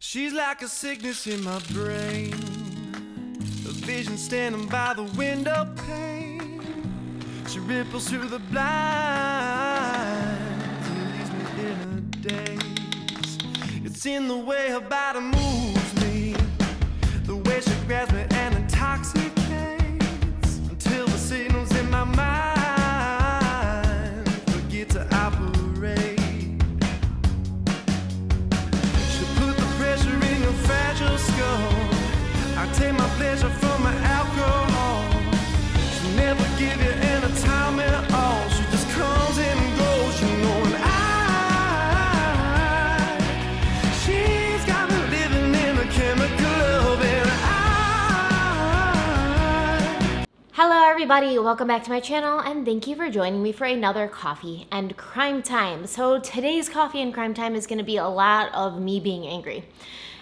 She's like a sickness in my brain, a vision standing by the window pane. She ripples through the blinds and leaves me in a daze. It's in the way her body moves me, the way she grabs me and intoxicates, until the signals in my mind forget to operate. She'll put the pressure in your fragile skull. I take my pleasure from my alcohol. She'll never give you any time at all. She just comes and goes, you know, and she's got me living in a chemical love, and Hello everybody, welcome back to my channel and thank you for joining me for another coffee and crime time. So today's coffee and crime time is going to be a lot of me being angry.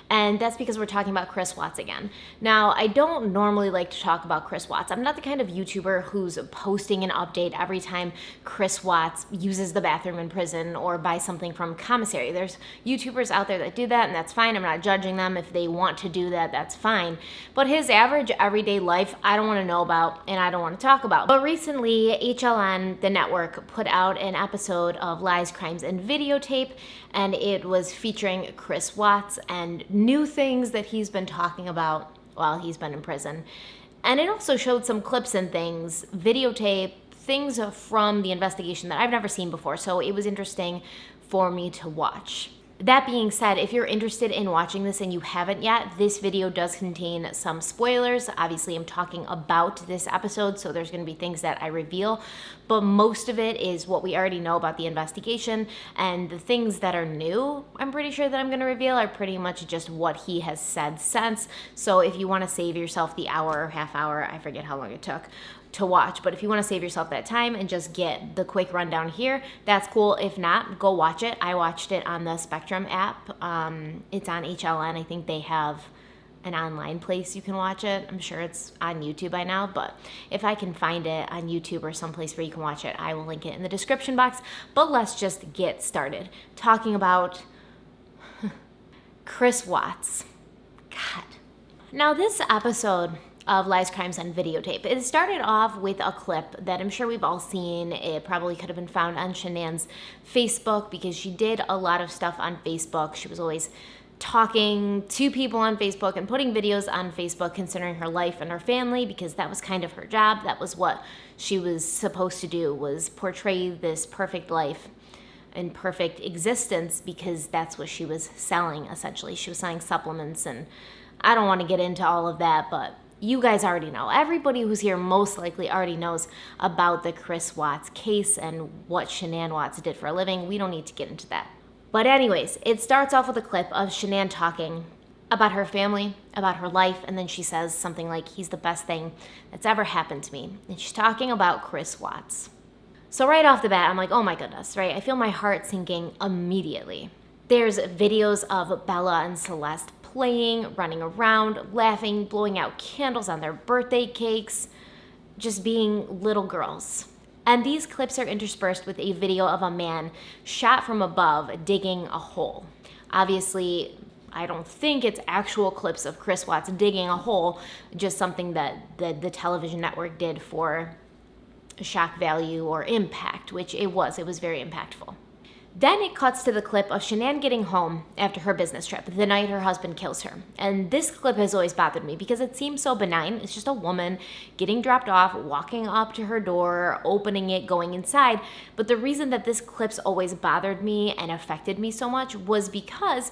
And that's because we're talking about Chris Watts again. Now, I don't normally like to talk about Chris Watts. I'm not the kind of YouTuber who's posting an update every time Chris Watts uses the bathroom in prison or buys something from commissary. There's YouTubers out there that do that, and that's fine. I'm not judging them. If they want to do that, that's fine. But his average everyday life, I don't want to know about and I don't want to talk about. But recently, HLN, the network, put out an episode of Lies, Crimes, and Videotape, and it was featuring Chris Watts and new things that he's been talking about while he's been in prison. And it also showed some clips and things, videotape, things from the investigation that I've never seen before. So it was interesting for me to watch. That being said, if you're interested in watching this and you haven't yet, this video does contain some spoilers. Obviously, I'm talking about this episode, so there's going to be things that I reveal, but most of it is what we already know about the investigation, and the things that are new, I'm pretty sure that I'm going to reveal, are pretty much just what he has said since. So if you want to save yourself the hour or half hour, I forget how long it took to watch, but if you want to save yourself that time and just get the quick rundown here, that's cool. If not, go watch it. I watched it on the Spectrum app. It's on HLN. I think they have an online place you can watch it. I'm sure it's on YouTube by now, but if I can find it on YouTube or someplace where you can watch it, I will link it in the description box. But let's just get started talking about Chris Watts. God. Now this episode of Lies, Crimes, and Videotape, it started off with a clip that I'm sure we've all seen. It probably could have been found on Shanann's Facebook because she did a lot of stuff on Facebook. She was always talking to people on Facebook and putting videos on Facebook concerning her life and her family, because that was kind of her job. That was what she was supposed to do, was portray this perfect life and perfect existence, because that's what she was selling, essentially. She was selling supplements, and I don't want to get into all of that, but you guys already know. Everybody who's here most likely already knows about the Chris Watts case and what Shannon Watts did for a living. We don't need to get into that. But anyways, it starts off with a clip of Shannon talking about her family, about her life, and then she says something like, "He's the best thing that's ever happened to me." And she's talking about Chris Watts. So right off the bat, I'm like, oh my goodness, right? I feel my heart sinking immediately. There's videos of Bella and Celeste playing, running around, laughing, blowing out candles on their birthday cakes, just being little girls. And these clips are interspersed with a video of a man shot from above digging a hole. Obviously, I don't think it's actual clips of Chris Watts digging a hole, just something that the television network did for shock value or impact, which it was very impactful. Then it cuts to the clip of Shannon getting home after her business trip, the night her husband kills her. And this clip has always bothered me because it seems so benign. It's just a woman getting dropped off, walking up to her door, opening it, going inside. But the reason that this clip's always bothered me and affected me so much was because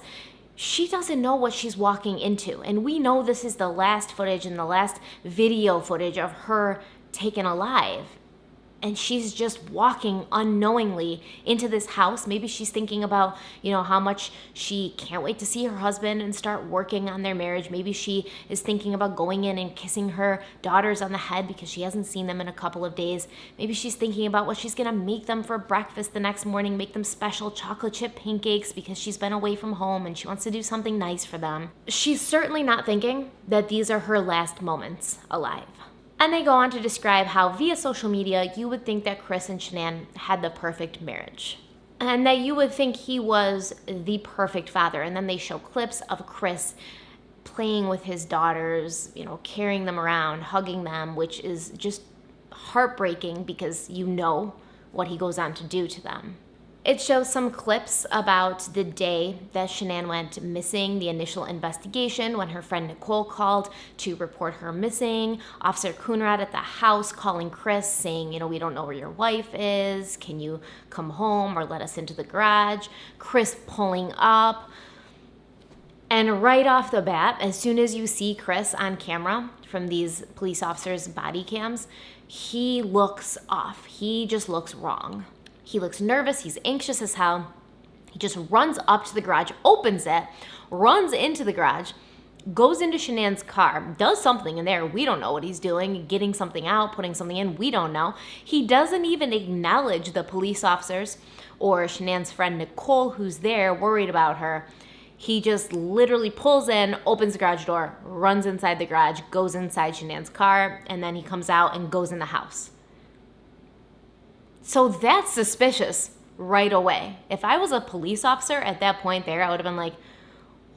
she doesn't know what she's walking into. And we know this is the last footage and the last video footage of her taken alive. And she's just walking unknowingly into this house. Maybe she's thinking about, how much she can't wait to see her husband and start working on their marriage. Maybe she is thinking about going in and kissing her daughters on the head because she hasn't seen them in a couple of days. Maybe she's thinking about what she's gonna make them for breakfast the next morning, make them special chocolate chip pancakes because she's been away from home and she wants to do something nice for them. She's certainly not thinking that these are her last moments alive. And they go on to describe how via social media, you would think that Chris and Shannon had the perfect marriage. and that you would think he was the perfect father. And then they show clips of Chris playing with his daughters, carrying them around, hugging them, which is just heartbreaking because you know what he goes on to do to them. It shows some clips about the day that Shanon went missing, the initial investigation when her friend Nicole called to report her missing, Officer Coonrad at the house calling Chris saying, we don't know where your wife is, can you come home or let us into the garage, Chris pulling up. And right off the bat, as soon as you see Chris on camera from these police officers' body cams, he looks off. He just looks wrong. He looks nervous. He's anxious as hell. He just runs up to the garage, opens it, runs into the garage, goes into Shanann's car, does something in there. We don't know what he's doing, getting something out, putting something in. We don't know. He doesn't even acknowledge the police officers or Shanann's friend Nicole, who's there, worried about her. He just literally pulls in, opens the garage door, runs inside the garage, goes inside Shanann's car, and then he comes out and goes in the house. So that's suspicious right away. If I was a police officer at that point there, I would have been like,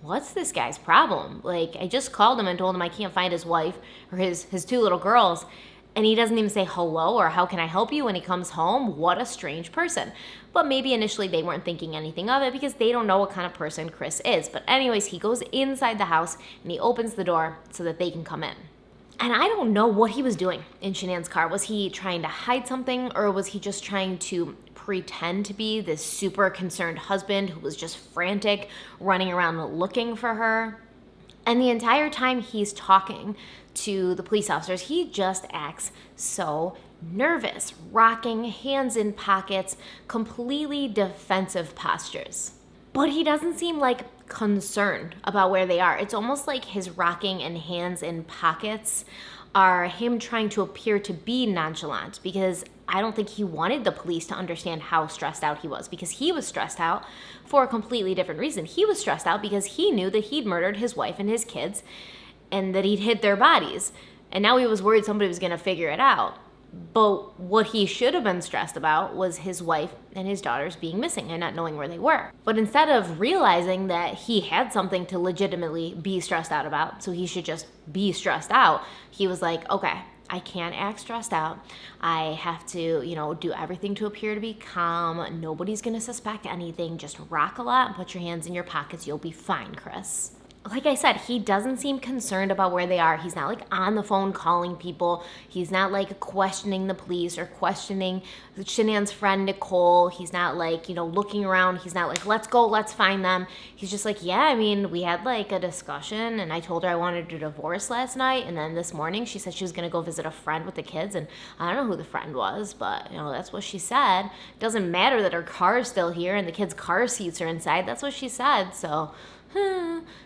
what's this guy's problem? Like, I just called him and told him I can't find his wife or his two little girls, and he doesn't even say hello or how can I help you when he comes home? What a strange person. But maybe initially they weren't thinking anything of it because they don't know what kind of person Chris is. But anyways, he goes inside the house and he opens the door so that they can come in. And I don't know what he was doing in Shanann's car. Was he trying to hide something, or was he just trying to pretend to be this super concerned husband who was just frantic, running around looking for her? And the entire time he's talking to the police officers, he just acts so nervous, rocking, hands in pockets, completely defensive postures. But he doesn't seem concerned about where they are. It's almost like his rocking and hands in pockets are him trying to appear to be nonchalant, because I don't think he wanted the police to understand how stressed out he was, because he was stressed out for a completely different reason. He was stressed out because he knew that he'd murdered his wife and his kids and that he'd hid their bodies. And now he was worried somebody was going to figure it out. But what he should have been stressed about was his wife and his daughters being missing and not knowing where they were. But instead of realizing that he had something to legitimately be stressed out about, so he should just be stressed out, he was like, okay, I can't act stressed out. I have to, do everything to appear to be calm. Nobody's going to suspect anything. Just rock a lot and put your hands in your pockets. You'll be fine, Chris. Like I said, he doesn't seem concerned about where they are. He's not on the phone calling people. He's not questioning the police or questioning Shanann's friend Nicole. He's not looking around. He's not let's go, let's find them. He's just yeah, we had a discussion and I told her I wanted a divorce last night. And then this morning she said she was going to go visit a friend with the kids. And I don't know who the friend was, but that's what she said. It doesn't matter that her car is still here and the kids' car seats are inside. That's what she said. So,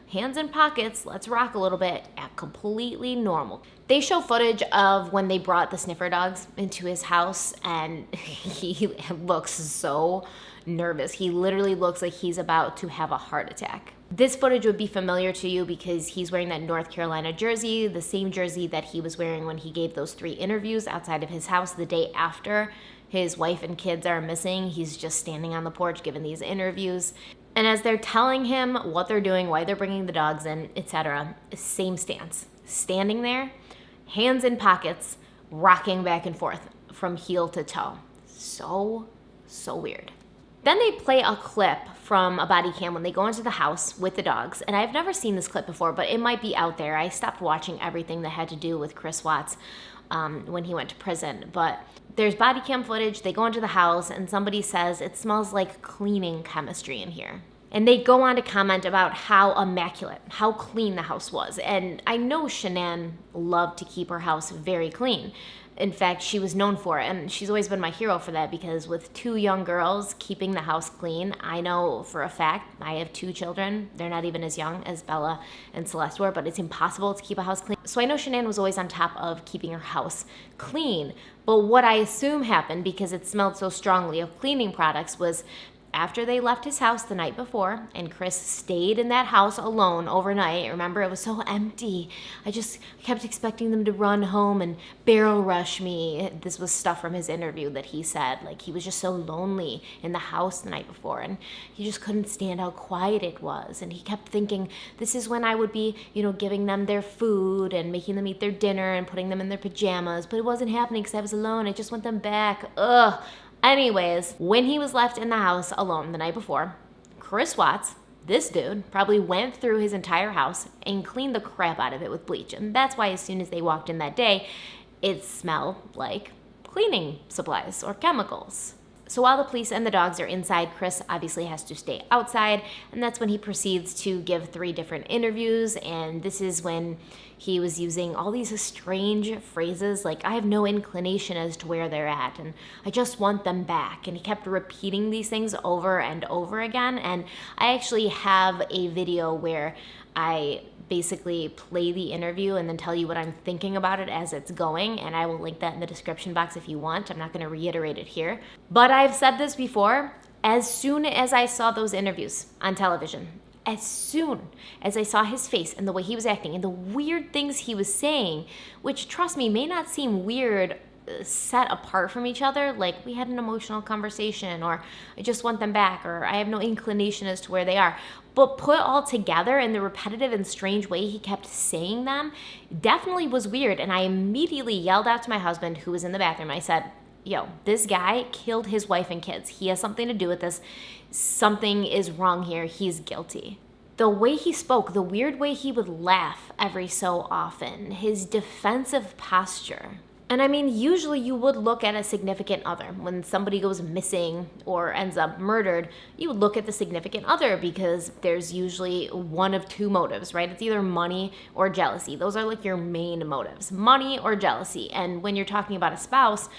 hands in pockets, let's rock a little bit, act completely normal. They show footage of when they brought the sniffer dogs into his house, and he looks so nervous. He literally looks like he's about to have a heart attack. This footage would be familiar to you because he's wearing that North Carolina jersey, the same jersey that he was wearing when he gave those 3 interviews outside of his house the day after his wife and kids are missing. He's just standing on the porch giving these interviews. And as they're telling him what they're doing, why they're bringing the dogs in, etc., same stance. Standing there, hands in pockets, rocking back and forth from heel to toe. So weird. Then they play a clip from a body cam when they go into the house with the dogs. And I've never seen this clip before, but it might be out there. I stopped watching everything that had to do with Chris Watts when he went to prison. But there's body cam footage. They go into the house and somebody says it smells like cleaning chemistry in here. And they go on to comment about how immaculate, how clean the house was. And I know Shanon loved to keep her house very clean. In fact, she was known for it, and she's always been my hero for that, because with 2 young girls, keeping the house clean, I know for a fact, I have 2 children. They're not even as young as Bella and Celeste were, but it's impossible to keep a house clean. So I know Shanon was always on top of keeping her house clean. But what I assume happened, because it smelled so strongly of cleaning products, was after they left his house the night before, and Chris stayed in that house alone overnight. Remember, it was so empty. I just kept expecting them to run home and barrel rush me. This was stuff from his interview that he said. Like, he was just so lonely in the house the night before, and he just couldn't stand how quiet it was. And he kept thinking, this is when I would be, giving them their food and making them eat their dinner and putting them in their pajamas. But it wasn't happening because I was alone. I just want them back. Ugh. Anyways, when he was left in the house alone the night before, Chris Watts, this dude, probably went through his entire house and cleaned the crap out of it with bleach. And that's why as soon as they walked in that day, it smelled like cleaning supplies or chemicals. So while the police and the dogs are inside, Chris obviously has to stay outside, and that's when he proceeds to give 3 different interviews, and this is when he was using all these strange phrases like, I have no inclination as to where they're at, and I just want them back, and he kept repeating these things over and over again. And I actually have a video where I basically play the interview and then tell you what I'm thinking about it as it's going, and I will link that in the description box if you want. I'm not going to reiterate it here. But I've said this before, as soon as I saw those interviews on television, as soon as I saw his face and the way he was acting and the weird things he was saying, which, trust me, may not seem weird set apart from each other, like we had an emotional conversation, or I just want them back, or I have no inclination as to where they are. But put all together in the repetitive and strange way he kept saying them definitely was weird. And I immediately yelled out to my husband, who was in the bathroom. I said, yo, this guy killed his wife and kids. He has something to do with this. Something is wrong here. He's guilty. The way he spoke, the weird way he would laugh every so often, his defensive posture. And I mean, usually you would look at a significant other. When somebody goes missing or ends up murdered, you would look at the significant other because there's usually one of 2 motives, right? It's either money or jealousy. Those are like your main motives, money or jealousy. And when you're talking about a spouse,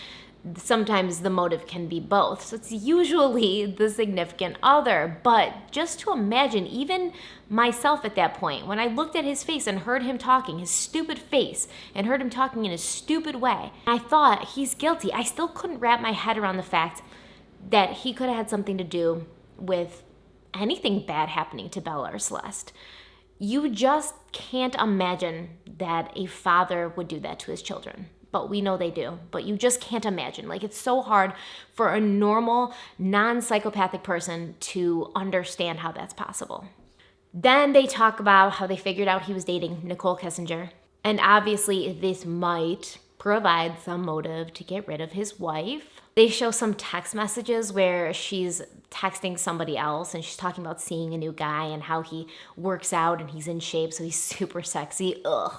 sometimes the motive can be both. So it's usually the significant other. But just to imagine, even myself at that point, when I looked at his face and heard him talking, his stupid face, and heard him talking in a stupid way, I thought, he's guilty. I still couldn't wrap my head around the fact that he could have had something to do with anything bad happening to Bella or Celeste. You just can't imagine that a father would do that to his children. But we know they do. But you just can't imagine. Like, it's so hard for a normal, non-psychopathic person to understand how that's possible. Then they talk about how they figured out he was dating Nicole Kessinger. And obviously, this might provide some motive to get rid of his wife. They show some text messages where she's texting somebody else and she's talking about seeing a new guy and how he works out and he's in shape, so he's super sexy. Ugh.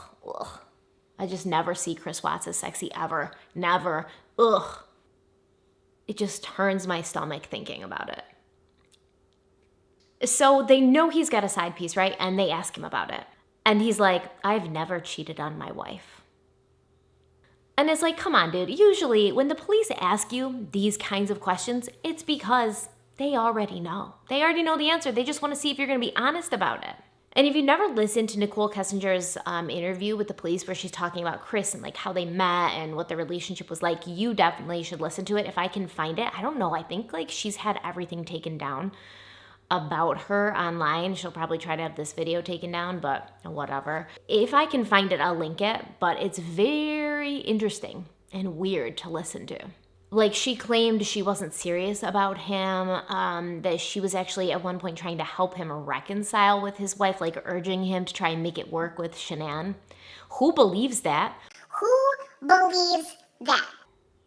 I just never see Chris Watts as sexy ever. Never. Ugh. It just turns my stomach thinking about it. So they know he's got a side piece, right? And they ask him about it. And he's like, I've never cheated on my wife. And it's like, come on, dude. Usually when the police ask you these kinds of questions, it's because they already know. They already know the answer. They just want to see if you're going to be honest about it. And if you've never listened to Nicole Kessinger's interview with the police where she's talking about Chris and like how they met and what their relationship was like, you definitely should listen to it if I can find it. I don't know. I think like she's had everything taken down about her online. She'll probably try to have this video taken down, but whatever. If I can find it, I'll link it. But it's very interesting and weird to listen to. Like, she claimed she wasn't serious about him, that she was actually at one point trying to help him reconcile with his wife, like urging him to try and make it work with Shanon. Who believes that? Who believes that?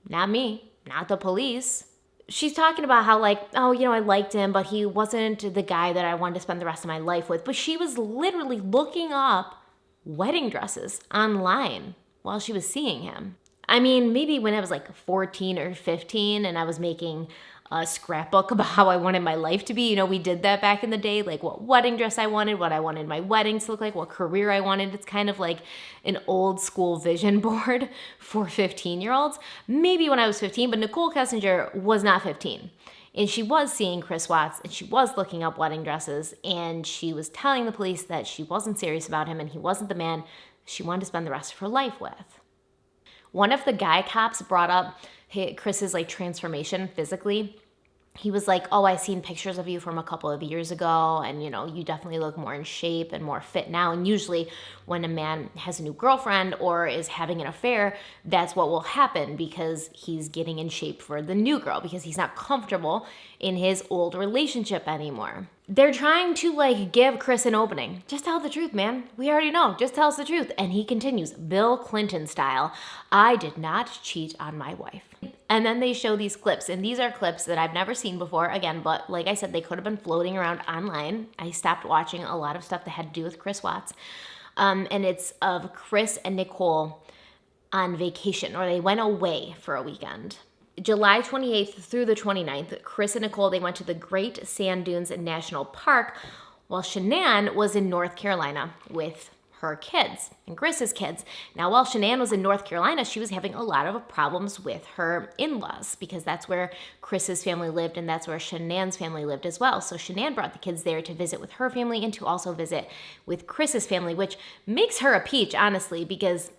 Not me, not the police. She's talking about how like, oh, I liked him, but he wasn't the guy that I wanted to spend the rest of my life with. But she was literally looking up wedding dresses online while she was seeing him. I mean, maybe when I was like 14 or 15 and I was making a scrapbook about how I wanted my life to be. We did that back in the day, like what wedding dress I wanted, what I wanted my wedding to look like, what career I wanted. It's kind of like an old school vision board for 15-year-olds. Maybe when I was 15, but Nicole Kessinger was not 15. And she was seeing Chris Watts and she was looking up wedding dresses and she was telling the police that she wasn't serious about him and he wasn't the man she wanted to spend the rest of her life with. One of the guy cops brought up Chris's like transformation physically, He was like, oh, I seen pictures of you from a couple of years ago, and you definitely look more in shape and more fit now. And usually when a man has a new girlfriend or is having an affair, that's what will happen, because he's getting in shape for the new girl, because he's not comfortable in his old relationship anymore. They're trying to give Chris an opening. Just tell the truth, man. We already know. Just tell us the truth. And he continues, Bill Clinton style, I did not cheat on my wife. And then they show these clips, and these are clips that I've never seen before, again, but like I said, they could have been floating around online. I stopped watching a lot of stuff that had to do with Chris Watts. And it's of Chris and Nicole on vacation, or they went away for a weekend. July 28th through the 29th, Chris and Nicole, they went to the Great Sand Dunes National Park, while Shanon was in North Carolina with her kids and Chris's kids. Now, while Shanon was in North Carolina, she was having a lot of problems with her in-laws, because that's where Chris's family lived and that's where Shanon's family lived as well. So Shanon brought the kids there to visit with her family and to also visit with Chris's family, which makes her a peach, honestly, because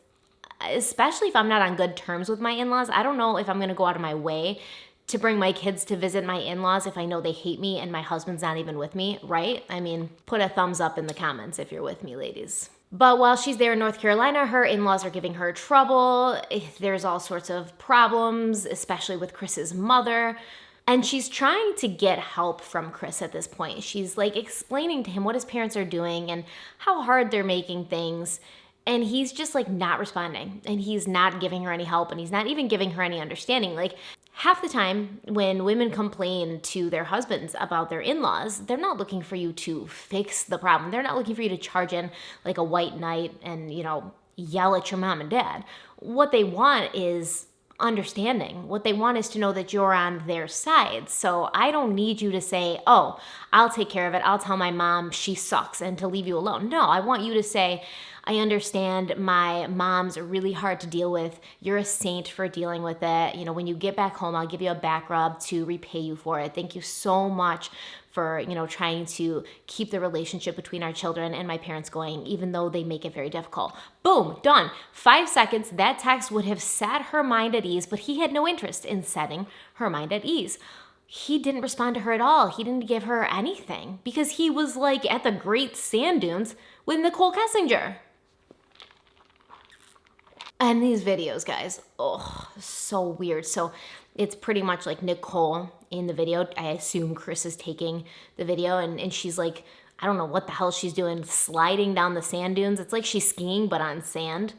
especially if I'm not on good terms with my in-laws, I don't know if I'm going to go out of my way to bring my kids to visit my in-laws if I know they hate me and my husband's not even with me, right? I mean, put a thumbs up in the comments if you're with me, ladies. But while she's there in North Carolina, her in-laws are giving her trouble. There's all sorts of problems, especially with Chris's mother. And she's trying to get help from Chris at this point. She's explaining to him what his parents are doing and how hard they're making things. And he's just not responding, and he's not giving her any help, and he's not even giving her any understanding. Half the time when women complain to their husbands about their in-laws, they're not looking for you to fix the problem. They're not looking for you to charge in like a white knight and, yell at your mom and dad. What they want is understanding. What they want is to know that you're on their side. So I don't need you to say, oh, I'll take care of it. I'll tell my mom she sucks and to leave you alone. No, I want you to say, I understand my mom's really hard to deal with. You're a saint for dealing with it. When you get back home, I'll give you a back rub to repay you for it. Thank you so much for, trying to keep the relationship between our children and my parents going, even though they make it very difficult. Boom, done. 5 seconds, that text would have set her mind at ease, but he had no interest in setting her mind at ease. He didn't respond to her at all. He didn't give her anything because he was at the Great Sand Dunes with Nicole Kessinger. And these videos, guys, so weird. So it's pretty much Nicole in the video. I assume Chris is taking the video, and she's I don't know what the hell she's doing, sliding down the sand dunes. It's like she's skiing, but on sand.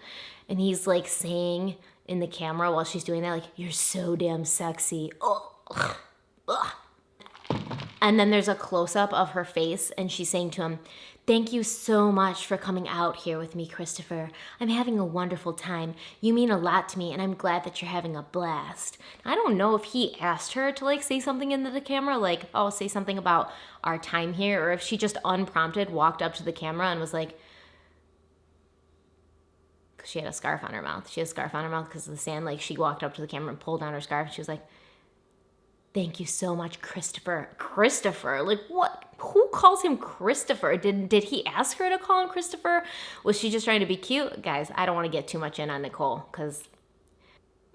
And he's saying in the camera while she's doing that, you're so damn sexy. Ugh. And then there's a close-up of her face, and she's saying to him, thank you so much for coming out here with me, Christopher. I'm having a wonderful time. You mean a lot to me, and I'm glad that you're having a blast. I don't know if he asked her to say something into the camera, say something about our time here, or if she just unprompted walked up to the camera and was because she had a scarf on her mouth. She had a scarf on her mouth because of the sand. She walked up to the camera and pulled down her scarf. And she was thank you so much, Christopher. Christopher? What? Who calls him Christopher? Did he ask her to call him Christopher? Was she just trying to be cute? Guys, I don't want to get too much in on Nicole because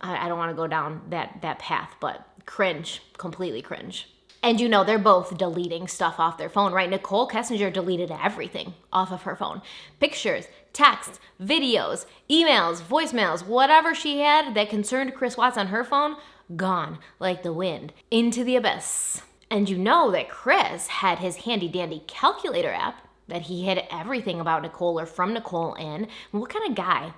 I don't want to go down that path, but cringe, completely cringe. And they're both deleting stuff off their phone, right? Nicole Kessinger deleted everything off of her phone. Pictures, texts, videos, emails, voicemails, whatever she had that concerned Chris Watts on her phone, gone like the wind into the abyss. And that Chris had his handy dandy calculator app that he had everything about Nicole or from Nicole in. What kind of guy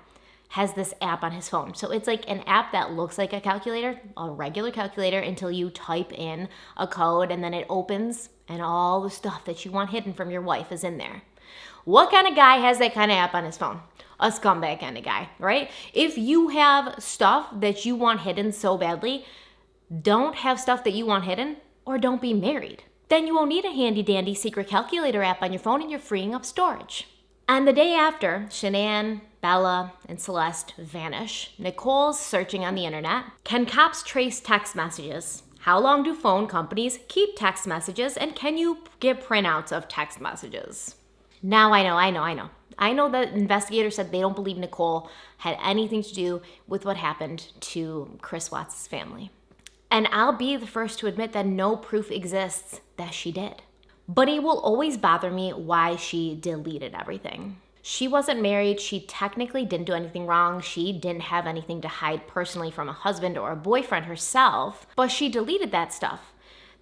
has this app on his phone? So it's an app that looks like a calculator, a regular calculator, until you type in a code and then it opens and all the stuff that you want hidden from your wife is in there. What kind of guy has that kind of app on his phone? A scumbag kind of guy, right? If you have stuff that you want hidden so badly, don't have stuff that you want hidden, or don't be married. Then you won't need a handy dandy secret calculator app on your phone and you're freeing up storage. And the day after, Shanon, Bella, and Celeste vanish. Nicole's searching on the internet. Can cops trace text messages? How long do phone companies keep text messages? And can you get printouts of text messages? Now I know. I know that investigators said they don't believe Nicole had anything to do with what happened to Chris Watts' family. And I'll be the first to admit that no proof exists that she did. But it will always bother me why she deleted everything. She wasn't married. She technically didn't do anything wrong. She didn't have anything to hide personally from a husband or a boyfriend herself. But she deleted that stuff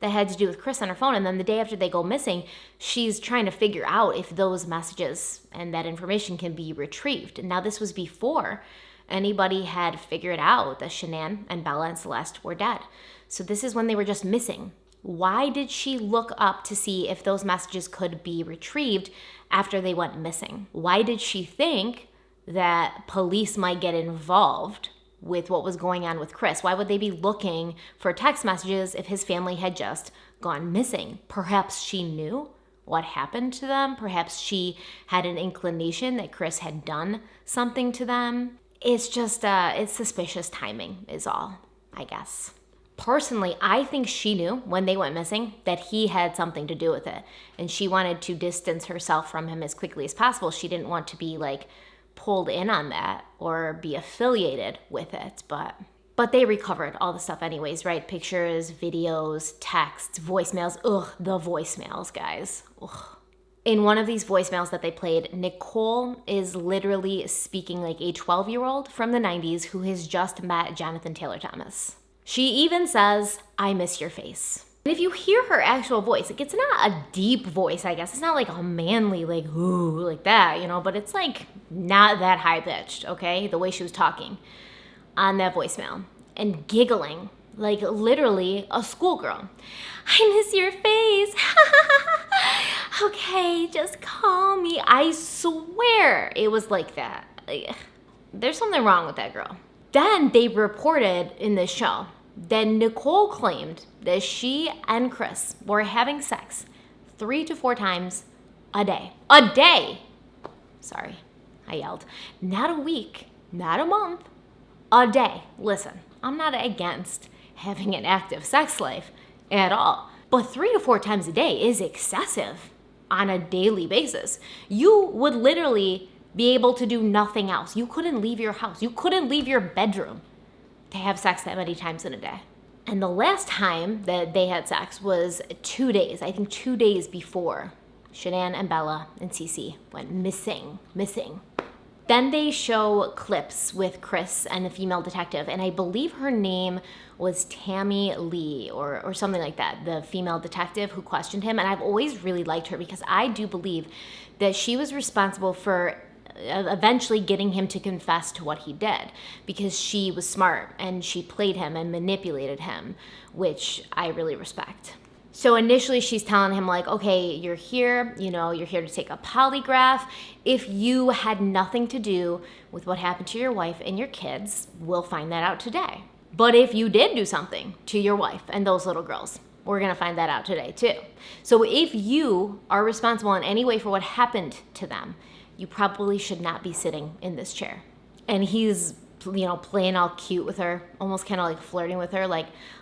that had to do with Chris on her phone. And then the day after they go missing, she's trying to figure out if those messages and that information can be retrieved. Now, this was before anybody had figured out that Shanon and Bella and Celeste were dead. So this is when they were just missing. Why did she look up to see if those messages could be retrieved after they went missing? Why did she think that police might get involved with what was going on with Chris? Why would they be looking for text messages if his family had just gone missing? Perhaps she knew what happened to them. Perhaps she had an inclination that Chris had done something to them. It's just, it's suspicious timing is all, I guess. Personally, I think she knew when they went missing that he had something to do with it. And she wanted to distance herself from him as quickly as possible. She didn't want to be pulled in on that or be affiliated with it. But they recovered all the stuff anyways, right? Pictures, videos, texts, voicemails. Ugh, the voicemails, guys. Ugh. In one of these voicemails that they played, Nicole is literally speaking like a 12-year-old from the 90s who has just met Jonathan Taylor Thomas. She even says, "I miss your face." And if you hear her actual voice, it's not a deep voice, I guess. It's not like a manly, ooh, like that, but it's not that high pitched, okay? The way she was talking on that voicemail and giggling like literally a schoolgirl. "I miss your face." "Okay, just call me." I swear it was like that. There's something wrong with that girl. Then they reported in this show that Nicole claimed that she and Chris were having sex 3 to 4 times a day. A day! Sorry, I yelled. Not a week, not a month, a day. Listen, I'm not against having an active sex life at all, but 3 to 4 times a day is excessive on a daily basis. You would literally be able to do nothing else. You couldn't leave your house. You couldn't leave your bedroom to have sex that many times in a day. And the last time that they had sex was 2 days, I think 2 days before Shanon and Bella and Cece went missing. Then they show clips with Chris and the female detective, and I believe her name was Tammy Lee or something like that, the female detective who questioned him. And I've always really liked her because I do believe that she was responsible for eventually getting him to confess to what he did, because she was smart and she played him and manipulated him, which I really respect. So initially she's telling him okay, you're here, you're here to take a polygraph. If you had nothing to do with what happened to your wife and your kids, we'll find that out today. But if you did do something to your wife and those little girls, we're going to find that out today too. So if you are responsible in any way for what happened to them, you probably should not be sitting in this chair. And he's, playing all cute with her, almost kind of flirting with her,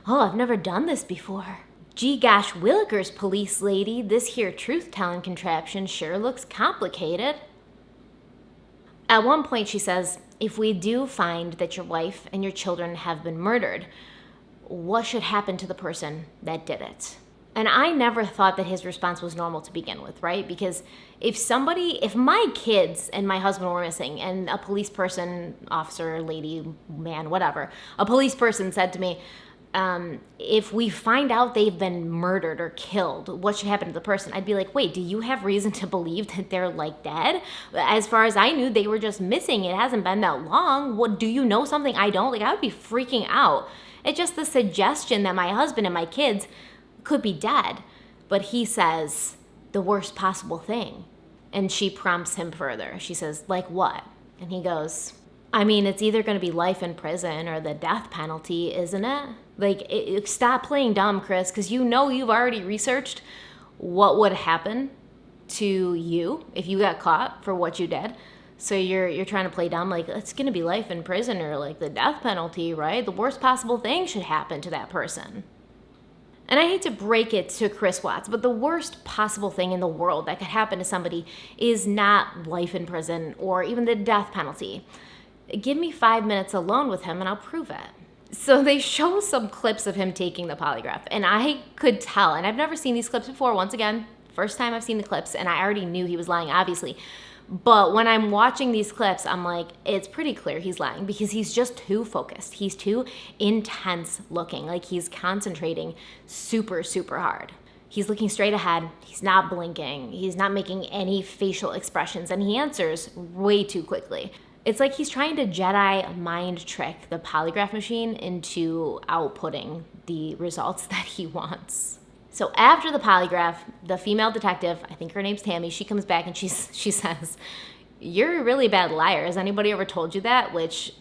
"Oh, I've never done this before. Gee gosh willikers, police lady, this here truth-telling contraption sure looks complicated." At one point she says, "If we do find that your wife and your children have been murdered, what should happen to the person that did it?" And I never thought that his response was normal to begin with, right? Because if my kids and my husband were missing and a police person, officer, lady, man, whatever, a police person said to me, if we find out they've been murdered or killed, what should happen to the person? I'd be like, wait, do you have reason to believe that they're dead? As far as I knew, they were just missing. It hasn't been that long. What, do you know something I don't? I would be freaking out. It's just the suggestion that my husband and my kids could be dead. But he says the worst possible thing. And she prompts him further. She says, "Like what?" And he goes, "I mean, it's either going to be life in prison or the death penalty, isn't it? Stop playing dumb, Chris, because you've already researched what would happen to you if you got caught for what you did. So you're trying to play dumb, it's going to be life in prison or the death penalty, right? The worst possible thing should happen to that person." And I hate to break it to Chris Watts, but the worst possible thing in the world that could happen to somebody is not life in prison or even the death penalty. Give me 5 minutes alone with him and I'll prove it. So they show some clips of him taking the polygraph, and I could tell, and I've never seen these clips before, once again, first time I've seen the clips, and I already knew he was lying, obviously. But when I'm watching these clips, I'm like, it's pretty clear he's lying because he's just too focused. He's too intense looking, like he's concentrating super, super hard. He's looking straight ahead. He's not blinking. He's not making any facial expressions, and he answers way too quickly. It's like he's trying to Jedi mind trick the polygraph machine into outputting the results that he wants. So after the polygraph, the female detective, I think her name's Tammy, she comes back and she says, "You're a really bad liar. Has anybody ever told you that?" Which,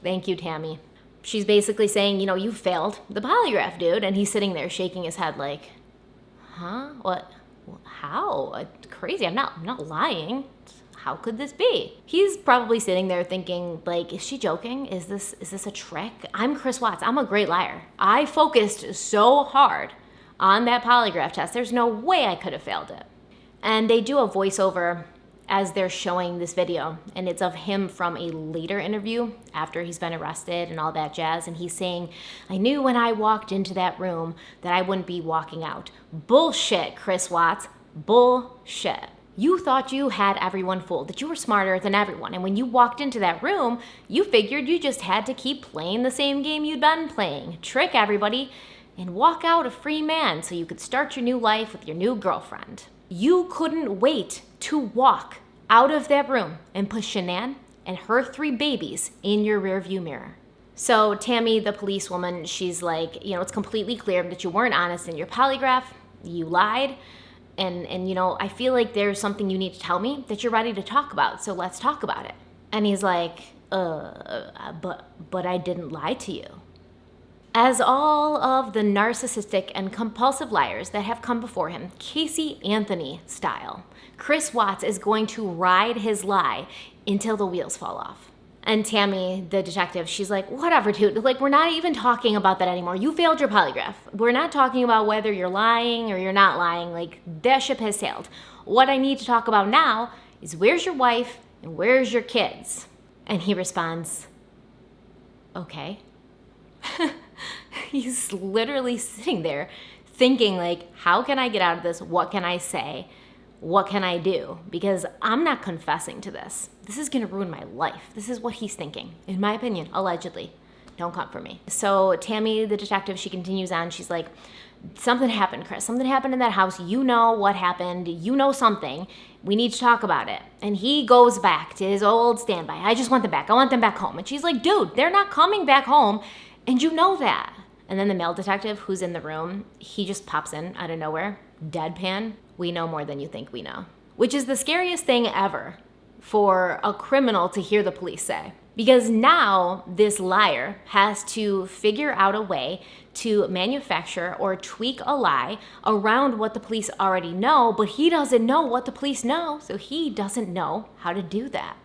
thank you, Tammy. She's basically saying, you failed the polygraph, dude. And he's sitting there shaking his head like, huh? What? How? Crazy. I'm not lying. How could this be? He's probably sitting there thinking, like, is she joking? Is this a trick? I'm Chris Watts. I'm a great liar. I focused so hard on that polygraph test. There's no way I could have failed it. And they do a voiceover as they're showing this video, and it's of him from a later interview after he's been arrested and all that jazz, and he's saying, "I knew when I walked into that room that I wouldn't be walking out." Bullshit, Chris Watts. Bullshit. You thought you had everyone fooled, that you were smarter than everyone. And when you walked into that room, you figured you just had to keep playing the same game you'd been playing. Trick everybody and walk out a free man so you could start your new life with your new girlfriend. You couldn't wait to walk out of that room and put Shanon and her 3 babies in your rearview mirror. So Tammy, the policewoman, she's like, it's completely clear that you weren't honest in your polygraph. You lied. And I feel like there's something you need to tell me that you're ready to talk about, so let's talk about it. And he's like, but I didn't lie to you. As all of the narcissistic and compulsive liars that have come before him, Casey Anthony style, Chris Watts is going to ride his lie until the wheels fall off. And Tammy, the detective, she's like, whatever, dude. Like, we're not even talking about that anymore. You failed your polygraph. We're not talking about whether you're lying or you're not lying. Like, that ship has sailed. What I need to talk about now is where's your wife and where's your kids? And he responds, okay. He's literally sitting there thinking, like, how can I get out of this? What can I say? What can I do? Because I'm not confessing to this. This is gonna ruin my life. This is what he's thinking, in my opinion, allegedly. Don't come for me. So Tammy, the detective, she continues on. She's like, something happened, Chris. Something happened in that house. You know what happened. You know something. We need to talk about it. And he goes back to his old standby. I just want them back. I want them back home. And she's like, dude, they're not coming back home. And you know that. And then the male detective who's in the room, he just pops in out of nowhere, deadpan. We know more than you think we know. Which is the scariest thing ever for a criminal to hear the police say. Because now this liar has to figure out a way to manufacture or tweak a lie around what the police already know, but he doesn't know what the police know, so he doesn't know how to do that.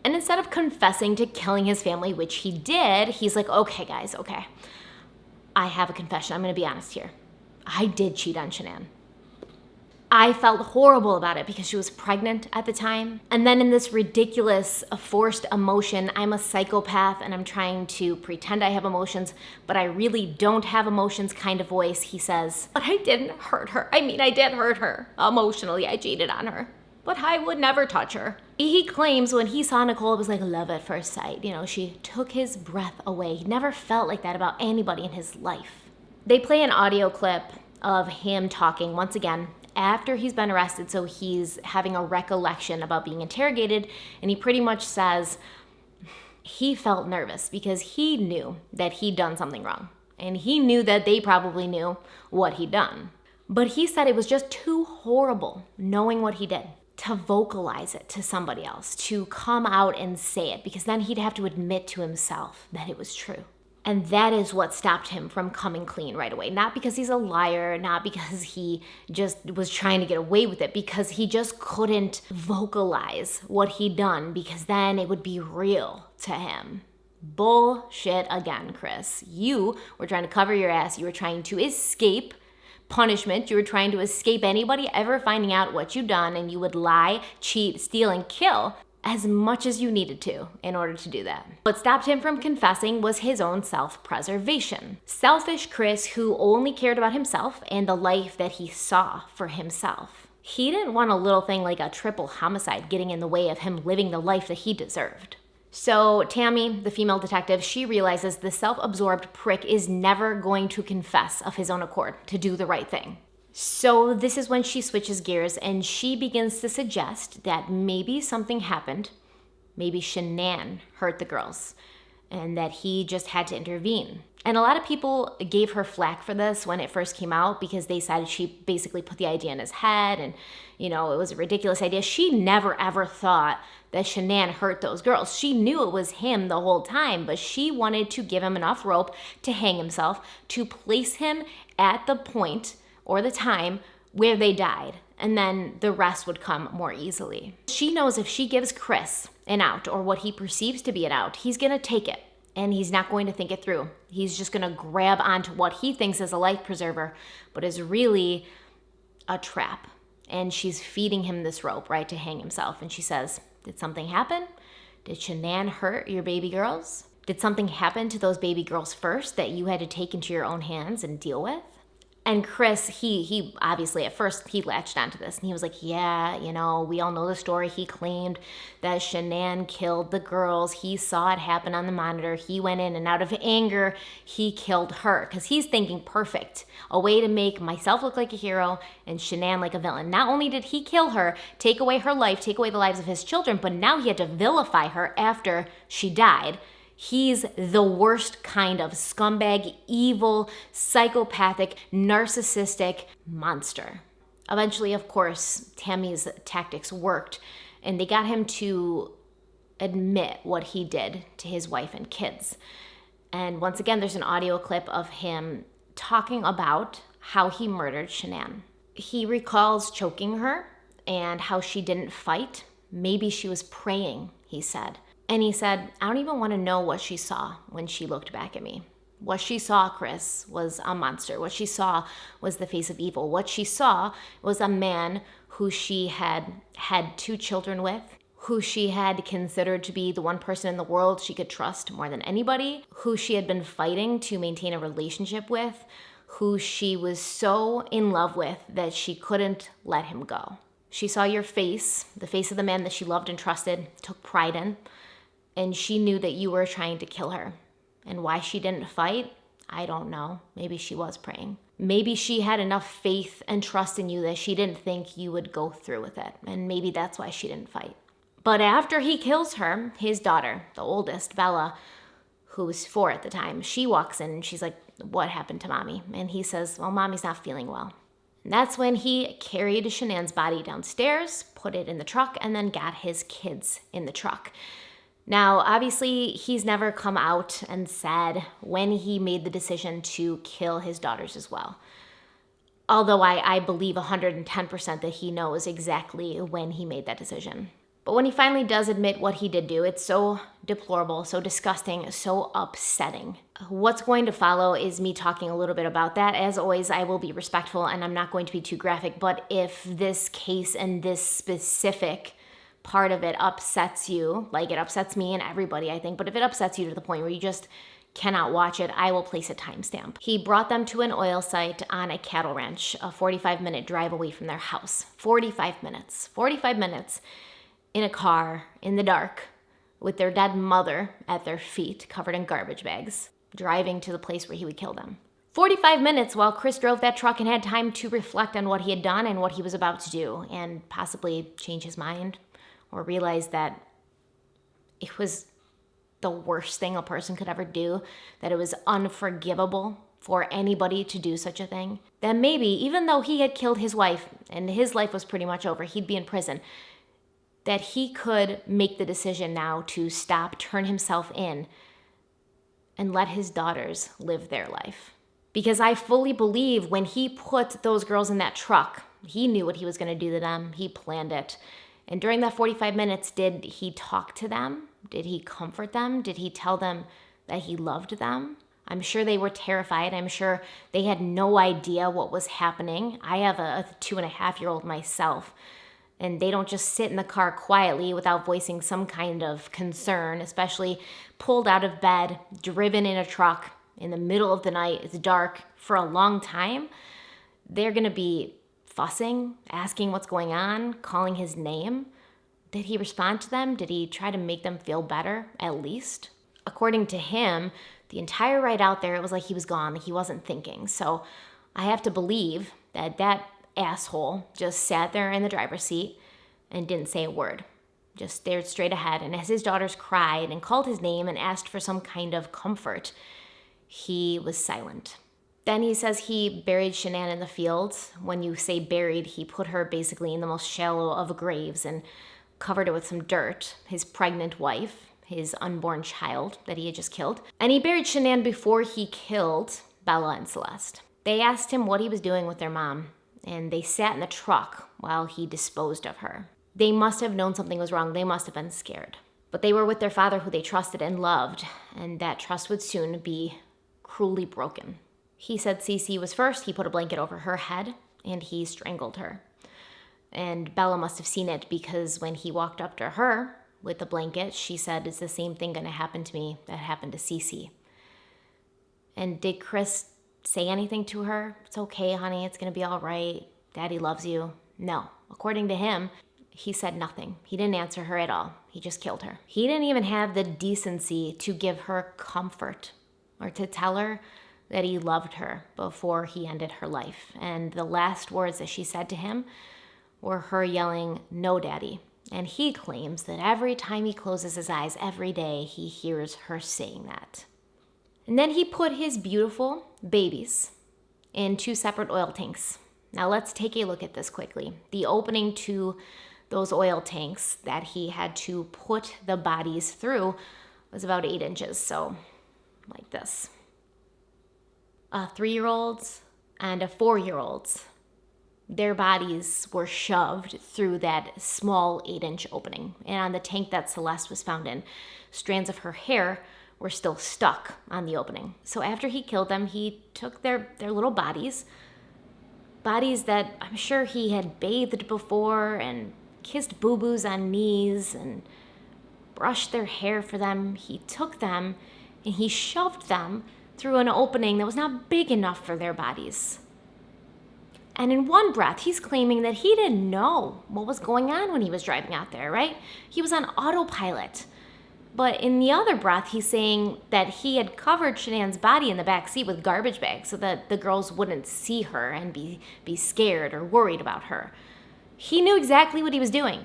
And instead of confessing to killing his family, which he did, he's like, okay, guys, okay. I have a confession. I'm gonna be honest here. I did cheat on Shanon. I felt horrible about it because she was pregnant at the time. And then in this ridiculous forced emotion, I'm a psychopath and I'm trying to pretend I have emotions, but I really don't have emotions kind of voice, he says, but I didn't hurt her. I mean, I did hurt her. Emotionally, I cheated on her. But I would never touch her. He claims when he saw Nicole, it was like love at first sight. She took his breath away. He never felt like that about anybody in his life. They play an audio clip of him talking once again after he's been arrested, so he's having a recollection about being interrogated, and he pretty much says he felt nervous because he knew that he'd done something wrong, and he knew that they probably knew what he'd done. But he said it was just too horrible knowing what he did to vocalize it to somebody else, to come out and say it, because then he'd have to admit to himself that it was true. And that is what stopped him from coming clean right away. Not because he's a liar, not because he just was trying to get away with it, because he just couldn't vocalize what he'd done, because then it would be real to him. Bullshit again, Chris. You were trying to cover your ass. You were trying to escape punishment. You were trying to escape anybody ever finding out what you'd done, and you would lie, cheat, steal, and kill as much as you needed to in order to do that. What stopped him from confessing was his own self-preservation. Selfish Chris, who only cared about himself and the life that he saw for himself. He didn't want a little thing like a triple homicide getting in the way of him living the life that he deserved. So Tammy, the female detective, she realizes the self-absorbed prick is never going to confess of his own accord to do the right thing. So this is when she switches gears and she begins to suggest that maybe something happened. Maybe Shanon hurt the girls and that he just had to intervene. And a lot of people gave her flack for this when it first came out because they said she basically put the idea in his head and, it was a ridiculous idea. She never ever thought that Shanon hurt those girls. She knew it was him the whole time, but she wanted to give him enough rope to hang himself, to place him at the point or the time where they died, and then the rest would come more easily. She knows if she gives Chris an out, or what he perceives to be an out, he's gonna take it, and he's not going to think it through. He's just gonna grab onto what he thinks is a life preserver, but is really a trap. And she's feeding him this rope, right, to hang himself. And she says, did something happen? Did Shanon hurt your baby girls? Did something happen to those baby girls first that you had to take into your own hands and deal with? And Chris, he obviously at first he latched onto this and he was like, yeah, we all know the story. He claimed that Shanon killed the girls. He saw it happen on the monitor. He went in and out of anger, he killed her because he's thinking perfect. A way to make myself look like a hero and Shanon like a villain. Not only did he kill her, take away her life, take away the lives of his children, but now he had to vilify her after she died. He's the worst kind of scumbag, evil, psychopathic, narcissistic monster. Eventually, of course, Tammy's tactics worked, and they got him to admit what he did to his wife and kids. And once again, there's an audio clip of him talking about how he murdered Shanon. He recalls choking her and how she didn't fight. Maybe she was praying, he said. And he said, I don't even want to know what she saw when she looked back at me. What she saw, Chris, was a monster. What she saw was the face of evil. What she saw was a man who she had 2 children with, who she had considered to be the one person in the world she could trust more than anybody, who she had been fighting to maintain a relationship with, who she was so in love with that she couldn't let him go. She saw your face, the face of the man that she loved and trusted, took pride in, and she knew that you were trying to kill her. And why she didn't fight, I don't know. Maybe she was praying. Maybe she had enough faith and trust in you that she didn't think you would go through with it. And maybe that's why she didn't fight. But after he kills her, his daughter, the oldest, Bella, who was 4 at the time, she walks in and she's like, what happened to mommy? And he says, well, mommy's not feeling well. And that's when he carried Shanon's body downstairs, put it in the truck, and then got his kids in the truck. Now, obviously, he's never come out and said when he made the decision to kill his daughters as well. Although I believe 110% that he knows exactly when he made that decision. But when he finally does admit what he did do, it's so deplorable, so disgusting, so upsetting. What's going to follow is me talking a little bit about that. As always, I will be respectful and I'm not going to be too graphic, but if this case and this specific part of it upsets you, like it upsets me and everybody, I think, but if it upsets you to the point where you just cannot watch it, I will place a timestamp. He brought them to an oil site on a cattle ranch, a 45-minute drive away from their house. 45 minutes. 45 minutes in a car, in the dark, with their dead mother at their feet, covered in garbage bags, driving to the place where he would kill them. 45 minutes while Chris drove that truck and had time to reflect on what he had done and what he was about to do, and possibly change his mind, or realize that it was the worst thing a person could ever do, that it was unforgivable for anybody to do such a thing, that maybe, even though he had killed his wife and his life was pretty much over, he'd be in prison, that he could make the decision now to stop, turn himself in, and let his daughters live their life. Because I fully believe when he put those girls in that truck, he knew what he was going to do to them. He planned it. And during that 45 minutes, did he talk to them? Did he comfort them? Did he tell them that he loved them? I'm sure they were terrified. I'm sure they had no idea what was happening. I have a 2.5-year-old myself. And they don't just sit in the car quietly without voicing some kind of concern, especially pulled out of bed, driven in a truck in the middle of the night. It's dark for a long time. They're going to be fussing, asking what's going on, calling his name. Did he respond to them? Did he try to make them feel better, at least? According to him, the entire ride out there, it was like he was gone, like he wasn't thinking. So I have to believe that that asshole just sat there in the driver's seat and didn't say a word, just stared straight ahead. And as his daughters cried and called his name and asked for some kind of comfort, he was silent. Then he says he buried Shanon in the fields. When you say buried, he put her basically in the most shallow of graves and covered her with some dirt, his pregnant wife, his unborn child that he had just killed. And he buried Shanon before he killed Bella and Celeste. They asked him what he was doing with their mom, and they sat in the truck while he disposed of her. They must have known something was wrong. They must have been scared. But they were with their father who they trusted and loved, and that trust would soon be cruelly broken. He said Cece was first. He put a blanket over her head, and he strangled her. And Bella must have seen it because when he walked up to her with the blanket, she said, "Is the same thing going to happen to me that happened to Cece?" And did Chris say anything to her? "It's okay, honey. It's going to be all right. Daddy loves you." No. According to him, he said nothing. He didn't answer her at all. He just killed her. He didn't even have the decency to give her comfort or to tell her that he loved her before he ended her life. And the last words that she said to him were her yelling, "No, Daddy." And he claims that every time he closes his eyes every day, he hears her saying that. And then he put his beautiful babies in 2 separate oil tanks. Now let's take a look at this quickly. The opening to those oil tanks that he had to put the bodies through was about 8 inches, so like this. A 3-year-old's and a 4-year-old's, their bodies were shoved through that small 8-inch opening. And on the tank that Celeste was found in, strands of her hair were still stuck on the opening. So after he killed them, he took their little bodies that I'm sure he had bathed before and kissed boo-boos on knees and brushed their hair for them. He took them and he shoved them through an opening that was not big enough for their bodies. And in one breath, he's claiming that he didn't know what was going on when he was driving out there, right? He was on autopilot. But in the other breath, he's saying that he had covered Shanann's body in the back seat with garbage bags so that the girls wouldn't see her and be scared or worried about her. He knew exactly what he was doing.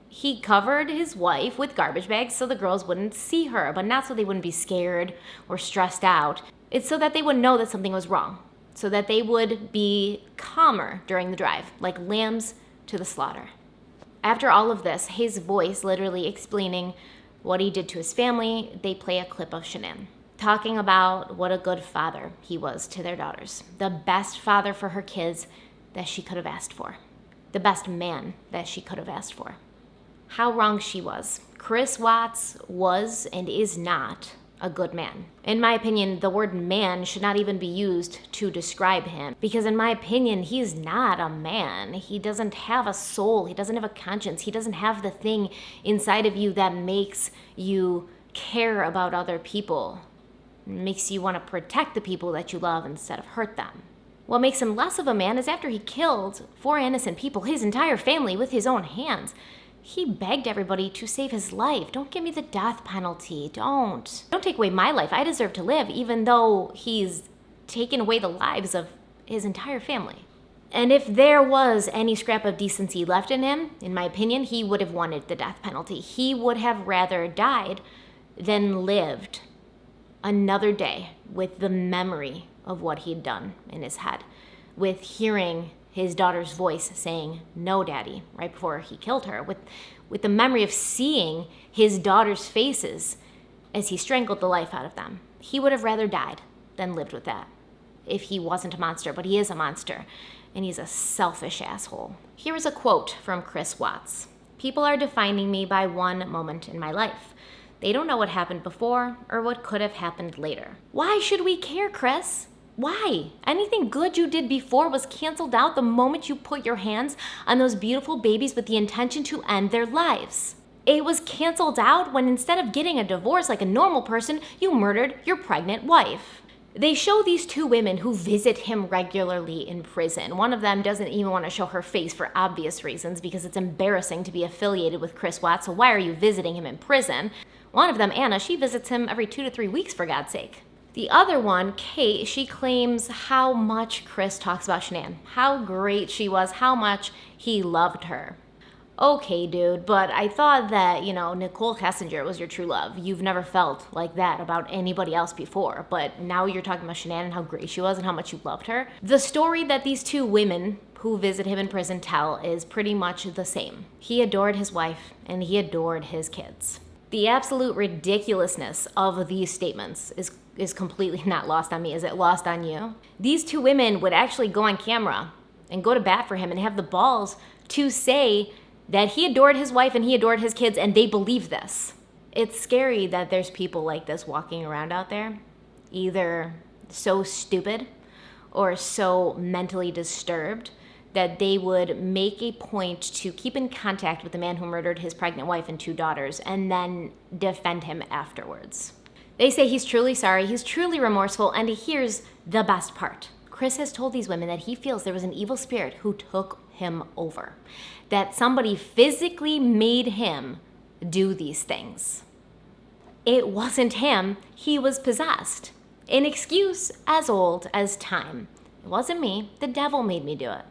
He covered his wife with garbage bags so the girls wouldn't see her, but not so they wouldn't be scared or stressed out. It's so that they would know that something was wrong, so that they would be calmer during the drive, like lambs to the slaughter. After all of this, his voice literally explaining what he did to his family, they play a clip of Shanon talking about what a good father he was to their daughters. The best father for her kids that she could have asked for. The best man that she could have asked for. How wrong she was. Chris Watts was and is not a good man. In my opinion, the word man should not even be used to describe him, because in my opinion, he's not a man. He doesn't have a soul. He doesn't have a conscience. He doesn't have the thing inside of you that makes you care about other people. It makes you want to protect the people that you love instead of hurt them. What makes him less of a man is after he killed 4 innocent people, his entire family, with his own hands, he begged everybody to save his life. Don't give me the death penalty. Don't take away my life. I deserve to live, even though he's taken away the lives of his entire family. And if there was any scrap of decency left in him, in my opinion, he would have wanted the death penalty. He would have rather died than lived another day with the memory of what he'd done in his head, with hearing his daughter's voice saying, "No, Daddy," right before he killed her, with the memory of seeing his daughter's faces as he strangled the life out of them. He would have rather died than lived with that if he wasn't a monster, but he is a monster, and he's a selfish asshole. Here is a quote from Chris Watts. "People are defining me by one moment in my life. They don't know what happened before or what could have happened later." Why should we care, Chris? Why? Anything good you did before was canceled out the moment you put your hands on those beautiful babies with the intention to end their lives. It was canceled out when instead of getting a divorce like a normal person, you murdered your pregnant wife. They show these two women who visit him regularly in prison. One of them doesn't even want to show her face for obvious reasons because it's embarrassing to be affiliated with Chris Watts, so why are you visiting him in prison? One of them, Anna, she visits him every 2 to 3 weeks, for God's sake. The other one, Kate, she claims how much Chris talks about Shannon, how great she was, how much he loved her. Okay, dude, but I thought that, Nicole Kessinger was your true love. You've never felt like that about anybody else before, but now you're talking about Shannon and how great she was and how much you loved her. The story that these two women who visit him in prison tell is pretty much the same. He adored his wife and he adored his kids. The absolute ridiculousness of these statements is completely not lost on me. Is it lost on you? These two women would actually go on camera and go to bat for him and have the balls to say that he adored his wife and he adored his kids, and they believe this. It's scary that there's people like this walking around out there, either so stupid or so mentally disturbed that they would make a point to keep in contact with the man who murdered his pregnant wife and 2 daughters and then defend him afterwards. They say he's truly sorry, he's truly remorseful, and here's the best part. Chris has told these women that he feels there was an evil spirit who took him over, that somebody physically made him do these things. It wasn't him, he was possessed. An excuse as old as time. It wasn't me, the devil made me do it.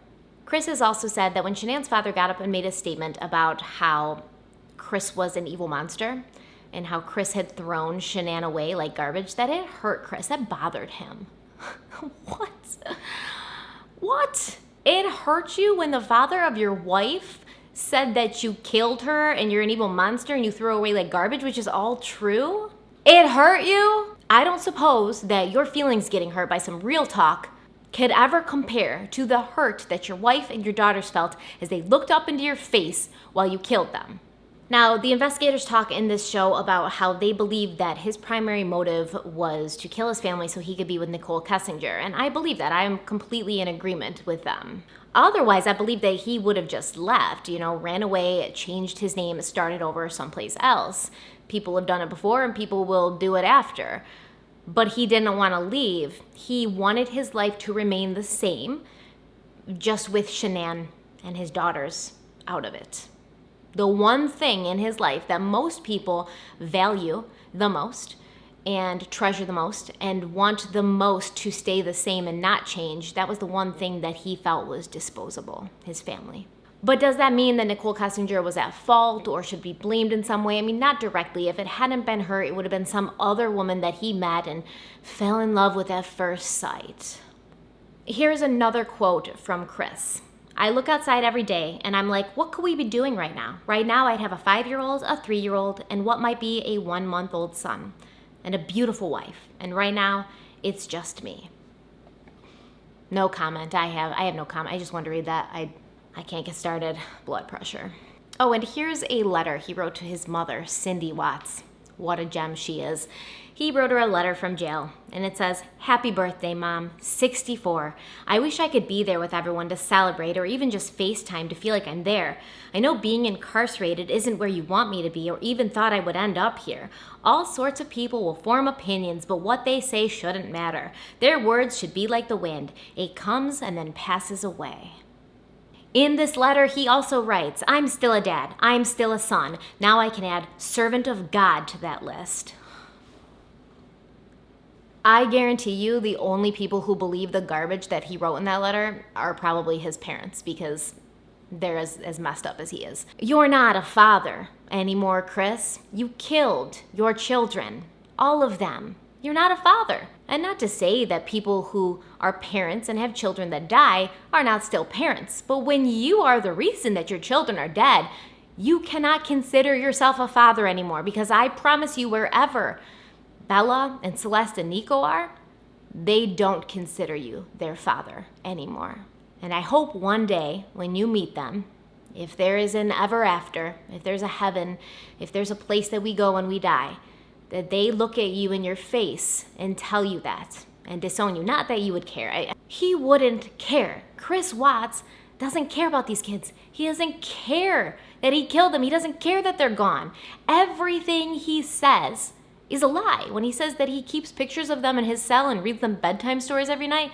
Chris has also said that when Shanann's father got up and made a statement about how Chris was an evil monster and how Chris had thrown Shannon away like garbage, that it hurt Chris, that bothered him. What? It hurt you when the father of your wife said that you killed her and you're an evil monster and you threw her away like garbage, which is all true? It hurt you? I don't suppose that your feelings getting hurt by some real talk could ever compare to the hurt that your wife and your daughters felt as they looked up into your face while you killed them. Now, the investigators talk in this show about how they believe that his primary motive was to kill his family so he could be with Nicole Kessinger, and I believe that. I am completely in agreement with them. Otherwise, I believe that he would have just left, ran away, changed his name, started over someplace else. People have done it before and people will do it after. But he didn't want to leave. He wanted his life to remain the same, just with Shannon and his daughters out of it. The one thing in his life that most people value the most and treasure the most and want the most to stay the same and not change, that was the one thing that he felt was disposable, his family. But does that mean that Nicole Kessinger was at fault or should be blamed in some way? I mean, not directly. If it hadn't been her, it would have been some other woman that he met and fell in love with at first sight. Here's another quote from Chris. I look outside every day and I'm like, what could we be doing right now? Right now I'd have a 5-year-old, a 3-year-old, and what might be a 1-month-old son, and a beautiful wife. And right now, it's just me. No comment. I have no comment. I just want to read that. I can't get started. Blood pressure. Oh, and here's a letter he wrote to his mother, Cindy Watts. What a gem she is. He wrote her a letter from jail, and it says, Happy birthday, Mom, 64. I wish I could be there with everyone to celebrate or even just FaceTime to feel like I'm there. I know being incarcerated isn't where you want me to be or even thought I would end up here. All sorts of people will form opinions, but what they say shouldn't matter. Their words should be like the wind. It comes and then passes away. In this letter, he also writes, I'm still a dad. I'm still a son. Now I can add servant of God to that list. I guarantee you the only people who believe the garbage that he wrote in that letter are probably his parents because they're as messed up as he is. You're not a father anymore, Chris. You killed your children, all of them. You're not a father. And not to say that people who are parents and have children that die are not still parents, but when you are the reason that your children are dead, you cannot consider yourself a father anymore because I promise you wherever Bella and Celeste and Nico are, they don't consider you their father anymore. And I hope one day when you meet them, if there is an ever after, if there's a heaven, if there's a place that we go when we die, that they look at you in your face and tell you that. and disown you. Not that you would care. He wouldn't care. Chris Watts doesn't care about these kids. He doesn't care that he killed them. He doesn't care that they're gone. Everything he says is a lie. When he says that he keeps pictures of them in his cell and reads them bedtime stories every night,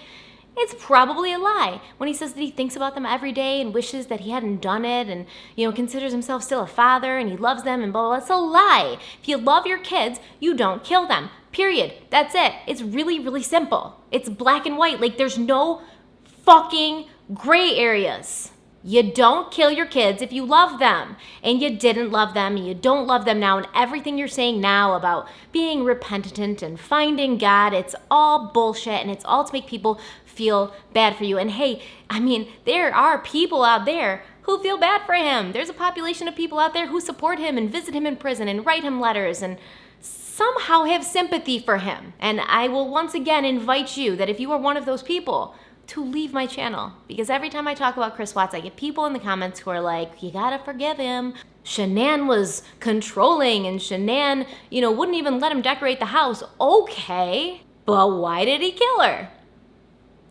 it's probably a lie. When he says that he thinks about them every day and wishes that he hadn't done it and, considers himself still a father and he loves them and blah, blah, blah, it's a lie. If you love your kids, you don't kill them. Period. That's it. It's really, really simple. It's black and white. Like, there's no fucking gray areas. You don't kill your kids if you love them, and you didn't love them, and you don't love them now, and everything you're saying now about being repentant and finding God, it's all bullshit, and it's all to make people feel bad for you. And hey, there are people out there who feel bad for him. There's a population of people out there who support him and visit him in prison and write him letters and somehow have sympathy for him. And I will once again invite you that if you are one of those people, to leave my channel, because every time I talk about Chris Watts, I get people in the comments who are like, you gotta forgive him. Shanon was controlling and Shanon, wouldn't even let him decorate the house. Okay, but why did he kill her?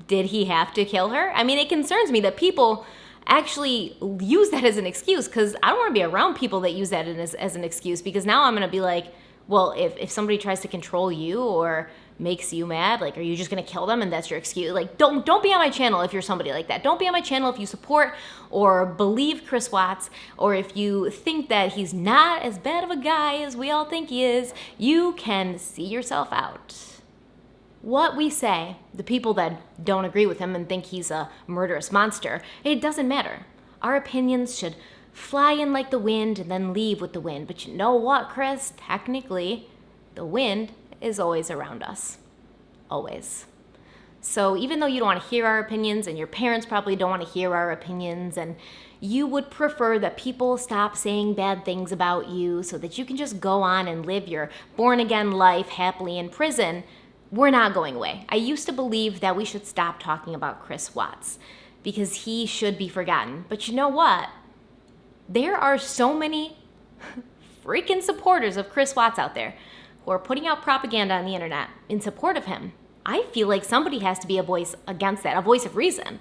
Did he have to kill her? It concerns me that people actually use that as an excuse, because I don't want to be around people that use that as an excuse, because now I'm going to be like, well, if somebody tries to control you or makes you mad, like, are you just gonna kill them and that's your excuse? Like, don't be on my channel if you're somebody like that. Don't be on my channel if you support or believe Chris Watts, or if you think that he's not as bad of a guy as we all think he is. You can see yourself out. What we say, the people that don't agree with him and think he's a murderous monster, it doesn't matter. Our opinions should fly in like the wind and then leave with the wind. But you know what, Chris? Technically, the wind is always around us. Always. So even though you don't want to hear our opinions, and your parents probably don't want to hear our opinions, and you would prefer that people stop saying bad things about you so that you can just go on and live your born-again life happily in prison, we're not going away. I used to believe that we should stop talking about Chris Watts because he should be forgotten. But you know what? There are so many freaking supporters of Chris Watts out there who are putting out propaganda on the internet in support of him. I feel like somebody has to be a voice against that, a voice of reason.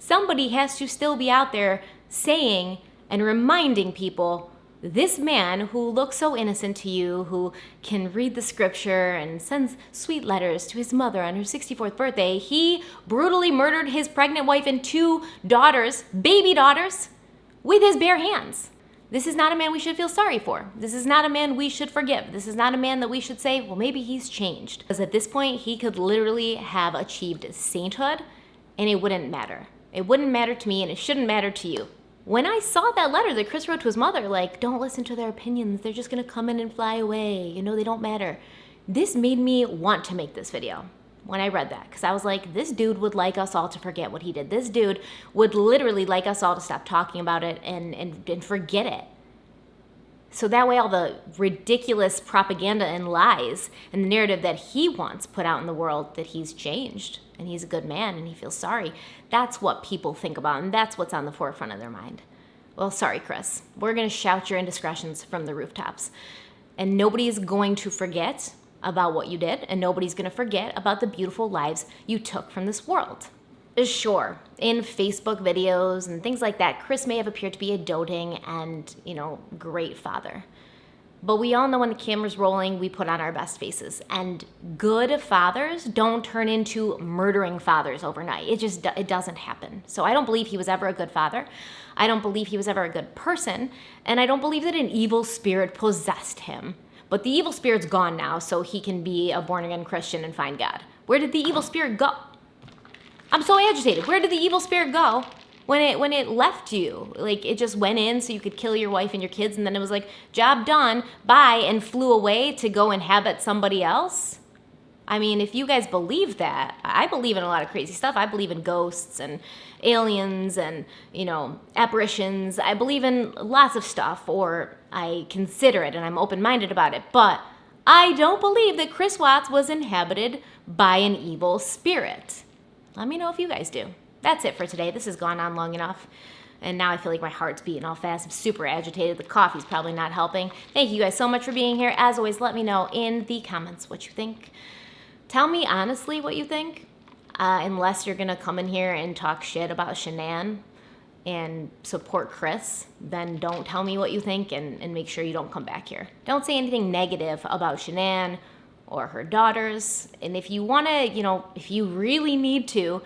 Somebody has to still be out there saying and reminding people, this man who looks so innocent to you, who can read the scripture and sends sweet letters to his mother on her 64th birthday, he brutally murdered his pregnant wife and 2 daughters, baby daughters, with his bare hands. This is not a man we should feel sorry for. This is not a man we should forgive. This is not a man that we should say, well, maybe he's changed. Because at this point, he could literally have achieved sainthood, and it wouldn't matter. It wouldn't matter to me, and it shouldn't matter to you. When I saw that letter that Chris wrote to his mother, like, don't listen to their opinions. They're just going to come in and fly away. They don't matter. This made me want to make this video when I read that, because I was like, this dude would like us all to forget what he did. This dude would literally like us all to stop talking about it and forget it. So that way all the ridiculous propaganda and lies and the narrative that he wants put out in the world that he's changed and he's a good man and he feels sorry, that's what people think about, and that's what's on the forefront of their mind. Well, sorry, Chris. We're going to shout your indiscretions from the rooftops. And nobody's going to forget about what you did, and nobody's going to forget about the beautiful lives you took from this world. Sure, in Facebook videos and things like that, Chris may have appeared to be a doting and, great father. But we all know when the camera's rolling, we put on our best faces. And good fathers don't turn into murdering fathers overnight. It doesn't happen. So I don't believe he was ever a good father. I don't believe he was ever a good person. And I don't believe that an evil spirit possessed him. But the evil spirit's gone now, so he can be a born-again Christian and find God. Where did the evil spirit go? I'm so agitated. Where did the evil spirit go when it left you? Like, it just went in so you could kill your wife and your kids, and then it was like, job done, bye, and flew away to go inhabit somebody else? If you guys believe that, I believe in a lot of crazy stuff. I believe in ghosts and aliens and, apparitions. I believe in lots of stuff, or I consider it, and I'm open-minded about it. But I don't believe that Chris Watts was inhabited by an evil spirit. Let me know if you guys do. That's it for today. This has gone on long enough. And now I feel like my heart's beating all fast. I'm super agitated. The coffee's probably not helping. Thank you guys so much for being here. As always, let me know in the comments what you think. Tell me honestly what you think, unless you're gonna come in here and talk shit about Shanon and support Chris, then don't tell me what you think and make sure you don't come back here. Don't say anything negative about Shanon or her daughters. And if you wanna, if you really need to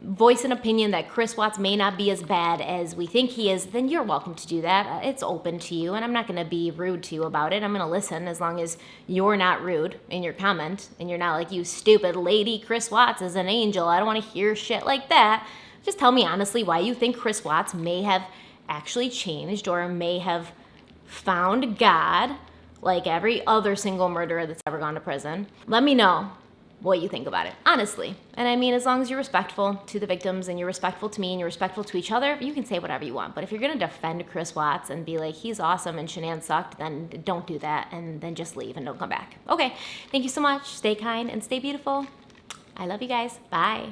voice an opinion that Chris Watts may not be as bad as we think he is, then you're welcome to do that. It's open to you, and I'm not gonna be rude to you about it. I'm gonna listen as long as you're not rude in your comment, and you're not like, you stupid lady, Chris Watts is an angel. I don't wanna hear shit like that. Just tell me honestly why you think Chris Watts may have actually changed or may have found God like every other single murderer that's ever gone to prison. Let me know what you think about it, honestly. And I mean, as long as you're respectful to the victims and you're respectful to me and you're respectful to each other, you can say whatever you want. But if you're gonna defend Chris Watts and be like, he's awesome and Shanon sucked, then don't do that, and then just leave and don't come back. Okay, thank you so much. Stay kind and stay beautiful. I love you guys. Bye.